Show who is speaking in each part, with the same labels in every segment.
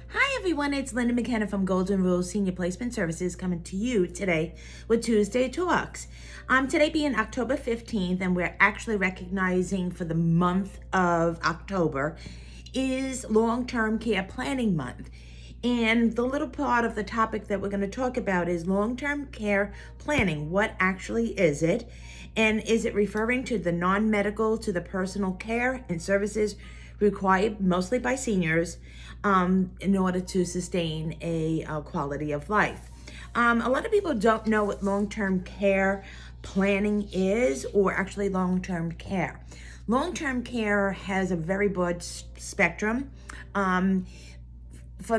Speaker 1: Hi everyone, it's Linda McKenna from Golden Rule Senior Placement Services coming to you today with Tuesday Talks. Today being October 15th, and we're actually recognizing for the month of October is Long-Term Care Planning Month. And the little part of the topic that we're going to talk about is long-term care planning. What actually is it? And is it referring to the non-medical, to the personal care and services required mostly by seniors in order to sustain a quality of life? A lot of people don't know what long-term care planning is, or actually long-term care. Long-term care has a very broad spectrum. From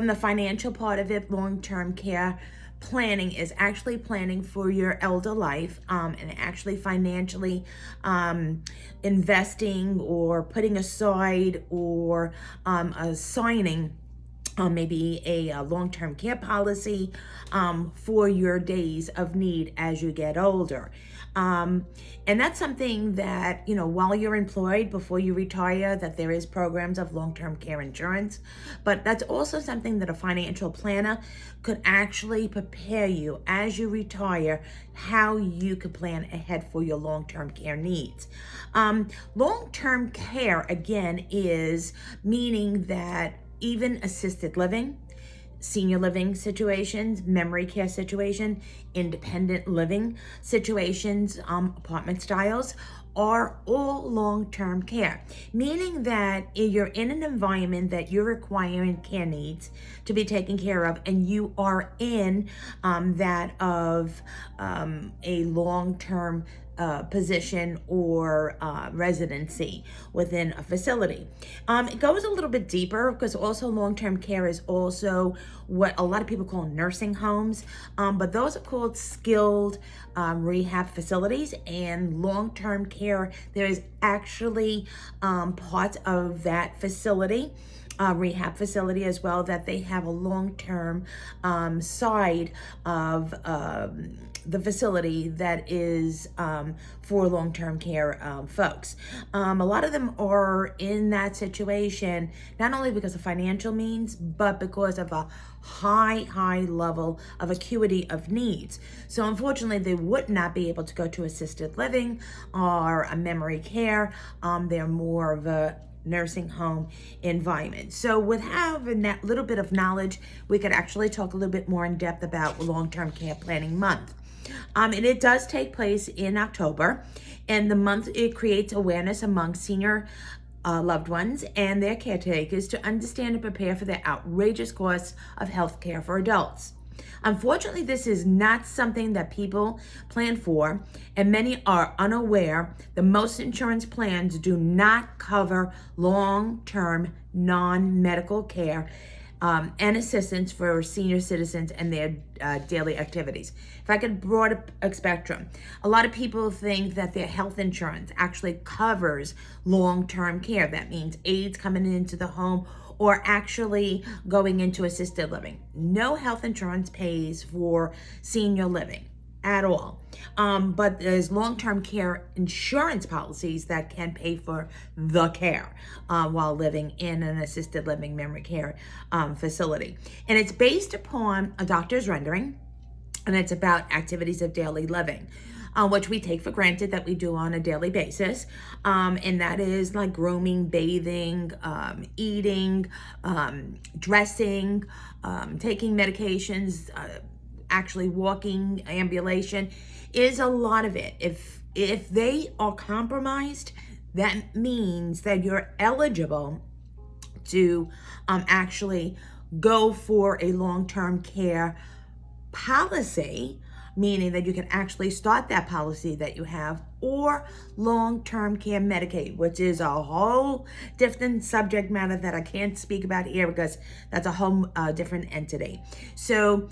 Speaker 1: the financial part of it, long-term care planning is actually planning for your elder life and actually financially investing or putting aside or assigning maybe a long-term care policy for your days of need as you get older. And that's something that, while you're employed, before you retire, that there is programs of long-term care insurance, but that's also something that a financial planner could actually prepare you as you retire, how you could plan ahead for your long-term care needs. Long-term care, again, is meaning that even assisted living, senior living situations, memory care situation, independent living situations, apartment styles are all long-term care, meaning that you're in an environment that you're requiring care needs to be taken care of, and you are in that of a long-term position or residency within a facility. It goes a little bit deeper because also long-term care is also what a lot of people call nursing homes, but those are called skilled rehab facilities. And long-term care, there is actually parts of that facility, rehab facility as well, that they have a long-term side of the facility that is for long-term care folks. A lot of them are in that situation not only because of financial means, but because of a high level of acuity of needs. So unfortunately, they would not be able to go to assisted living or a memory care. They're more of a nursing home environment. So with having that little bit of knowledge, we could actually talk a little bit more in depth about Long-Term Care Planning Month. And it does take place in October, and the month, it creates awareness among senior loved ones and their caretakers to understand and prepare for the outrageous costs of health care for adults. Unfortunately, this is not something that people plan for, and many are unaware that most insurance plans do not cover long-term non-medical care and assistance for senior citizens and their daily activities. If I could broaden a spectrum, a lot of people think that their health insurance actually covers long-term care. That means aides coming into the home or actually going into assisted living. No health insurance pays for senior living at all. But there's long-term care insurance policies that can pay for the care while living in an assisted living memory care facility. And it's based upon a doctor's rendering, and it's about activities of daily living, which we take for granted that we do on a daily basis. And that is like grooming, bathing, eating, dressing, taking medications, actually walking, ambulation, is a lot of it. If they are compromised, that means that you're eligible to actually go for a long-term care policy, meaning that you can actually start that policy that you have, or long-term care Medicaid, which is a whole different subject matter that I can't speak about here because that's a whole different entity. So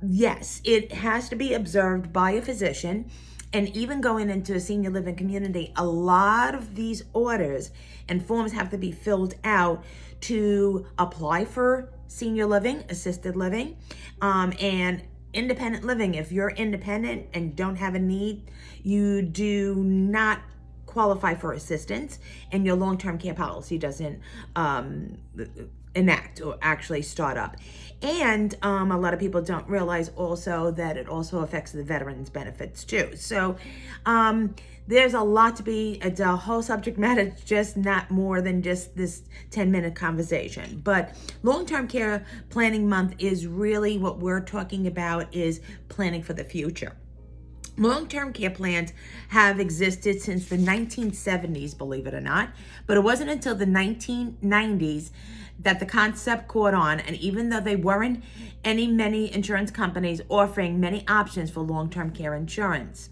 Speaker 1: yes, it has to be observed by a physician. And even going into a senior living community, a lot of these orders and forms have to be filled out to apply for senior living, assisted living, and independent living. If you're independent and don't have a need, you do not qualify for assistance, and your long-term care policy doesn't enact or actually start up. And a lot of people don't realize also that it also affects the veterans benefits too. So there's a lot to be, the whole subject matter is just not more than just this 10-minute conversation. But long-term care planning month is really what we're talking about, is planning for the future. Long-term care plans have existed since the 1970s, believe it or not, but it wasn't until the 1990s that the concept caught on, and even though they weren't many insurance companies offering many options for long-term care insurance.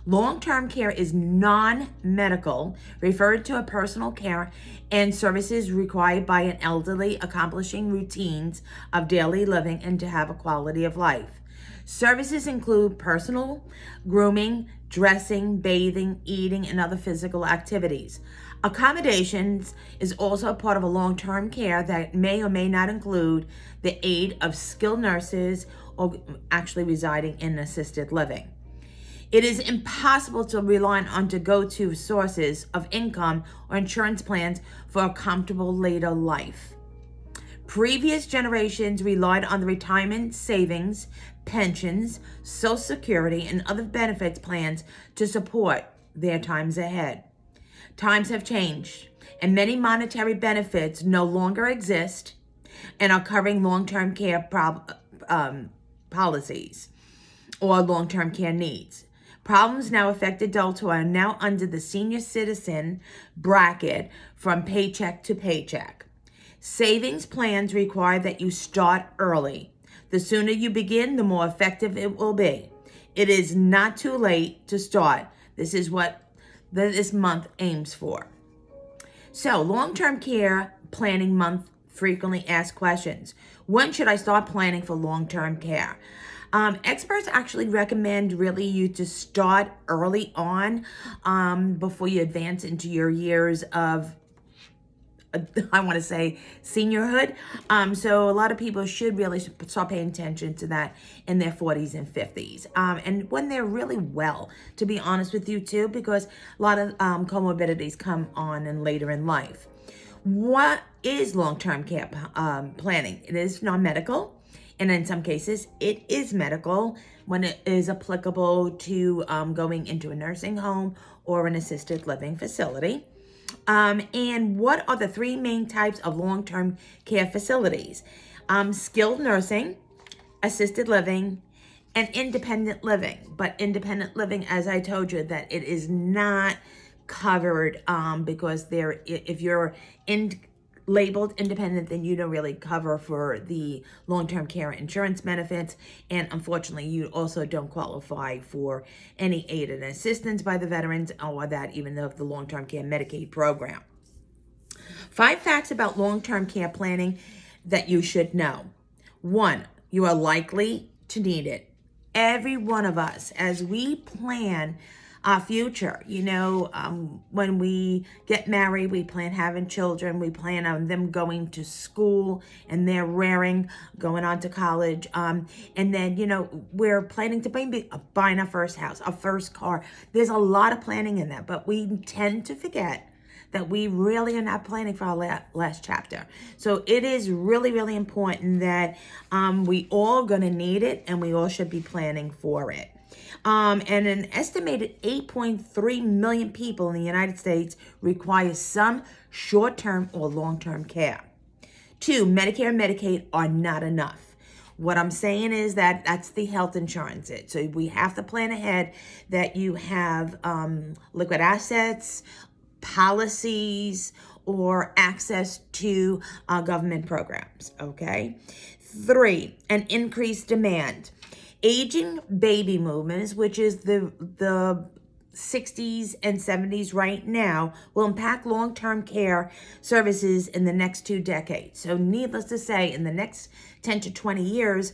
Speaker 1: Long-term care is non-medical, referred to a personal care and services required by an elderly accomplishing routines of daily living and to have a quality of life. Services include personal grooming, dressing, bathing, eating, and other physical activities. Accommodations is also part of a long-term care that may or may not include the aid of skilled nurses or actually residing in assisted living. It is impossible to rely on to go-to sources of income or insurance plans for a comfortable later life. Previous generations relied on the retirement savings, pensions, Social Security, and other benefits plans to support their times ahead. Times have changed, and many monetary benefits no longer exist and are covering long-term care policies or long-term care needs. Problems now affect adults who are now under the senior citizen bracket from paycheck to paycheck. Savings plans require that you start early. The sooner you begin, the more effective it will be. It is not too late to start. This is what this month aims for. So, long-term care planning month frequently asked questions. When should I start planning for long-term care? Experts actually recommend really you to start early on before you advance into your years of I want to say seniorhood. So a lot of people should really start paying attention to that in their 40s and 50s. And when they're really well, to be honest with you too, because a lot of comorbidities come on and later in life. What is long-term care planning? It is non-medical. And in some cases, it is medical when it is applicable to going into a nursing home or an assisted living facility. And what are the three main types of long-term care facilities? Skilled nursing, assisted living, and independent living. But independent living, as I told you, that it is not covered because if you're labeled independent, then you don't really cover for the long-term care insurance benefits. And unfortunately, you also don't qualify for any aid and assistance by the veterans or that even of the long-term care Medicaid program. 5 facts about long-term care planning that you should know. 1, you are likely to need it. Every one of us, as we plan our future, when we get married, we plan having children, we plan on them going to school and they're going on to college. And then, we're planning to buying our first house, our first car. There's a lot of planning in that, but we tend to forget that we really are not planning for our last chapter. So it is really, really important that we all gonna need it and we all should be planning for it. And an estimated 8.3 million people in the United States require some short-term or long-term care. 2, Medicare and Medicaid are not enough. What I'm saying is that that's the health insurance. So we have to plan ahead that you have liquid assets, policies, or access to government programs, okay? 3, an increased demand. Aging baby movements, which is the 60s and 70s right now, will impact long-term care services in the next 2 decades. So needless to say, in the next 10 to 20 years,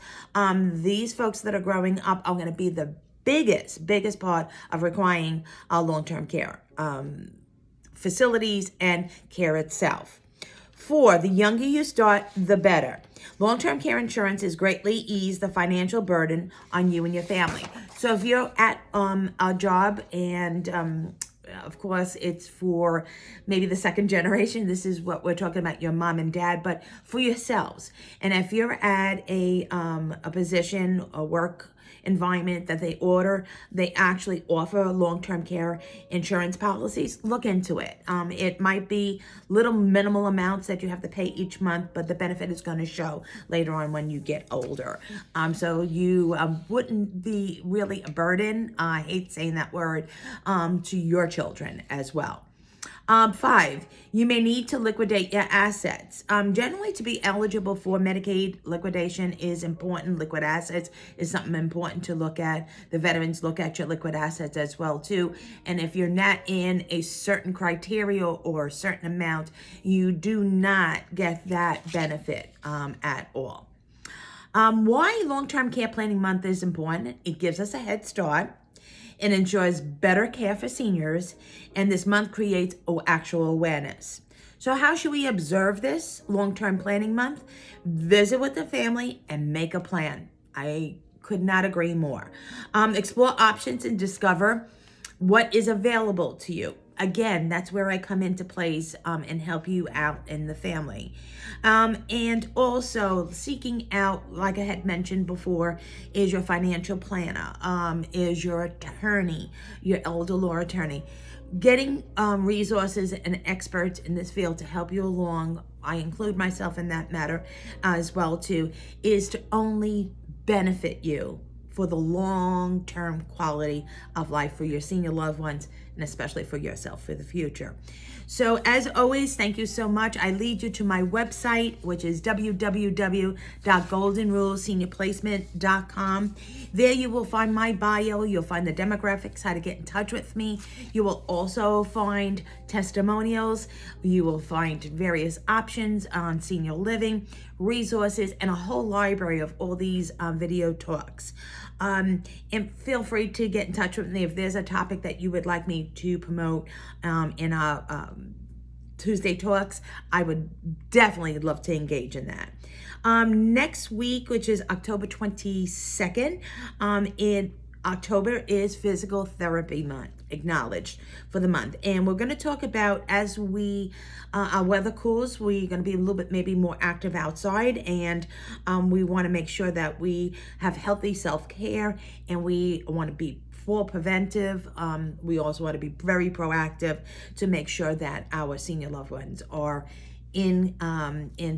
Speaker 1: these folks that are growing up are going to be the biggest part of requiring long-term care facilities and care itself. 4, the younger you start, the better. Long-term care insurance has greatly eased the financial burden on you and your family. So if you're at a job and Of course, it's for maybe the second generation. This is what we're talking about, your mom and dad, but for yourselves. And if you're at a position, a work environment that they actually offer long-term care insurance policies, look into it. It might be little minimal amounts that you have to pay each month, but the benefit is going to show later on when you get older. So you wouldn't be really a burden, I hate saying that word, to your children as well. 5, you may need to liquidate your assets. Generally, to be eligible for Medicaid, liquidation is important. Liquid assets is something important to look at. The veterans look at your liquid assets as well, too. And if you're not in a certain criteria or a certain amount, you do not get that benefit at all. Why Long-Term Care Planning Month is important? It gives us a head start. It ensures better care for seniors, and this month creates actual awareness. So how should we observe this Long-Term Planning Month? Visit with the family and make a plan. I could not agree more. Explore options and discover what is available to you. Again, that's where I come into place and help you out in the family. And also seeking out, like I had mentioned before, is your financial planner, is your attorney, your elder law attorney. Getting resources and experts in this field to help you along, I include myself in that matter as well too, is to only benefit you for the long-term quality of life for your senior loved ones, and especially for yourself for the future. So as always, thank you so much. I lead you to my website, which is www.goldenruleseniorplacement.com. There you will find my bio. You'll find the demographics, how to get in touch with me. You will also find testimonials. You will find various options on senior living, resources, and a whole library of all these video talks. And feel free to get in touch with me if there's a topic that you would like me to promote in our Tuesday talks. I would definitely love to engage in that. Next week, which is October 22nd, in October is Physical Therapy Month, acknowledged for the month. And we're going to talk about, as our weather cools, we're going to be a little bit maybe more active outside, and we want to make sure that we have healthy self-care, and we want to be full preventive. We also want to be very proactive to make sure that our senior loved ones are in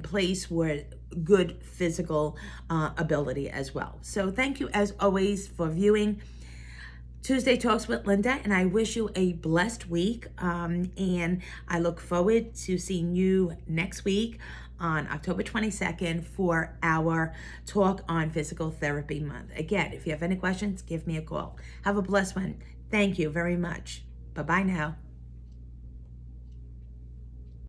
Speaker 1: place where good physical ability as well. So thank you as always for viewing Tuesday Talks with Linda, and I wish you a blessed week, and I look forward to seeing you next week on October 22nd for our talk on Physical Therapy Month. Again, if you have any questions, give me a call. Have a blessed one. Thank you very much. Bye-bye now.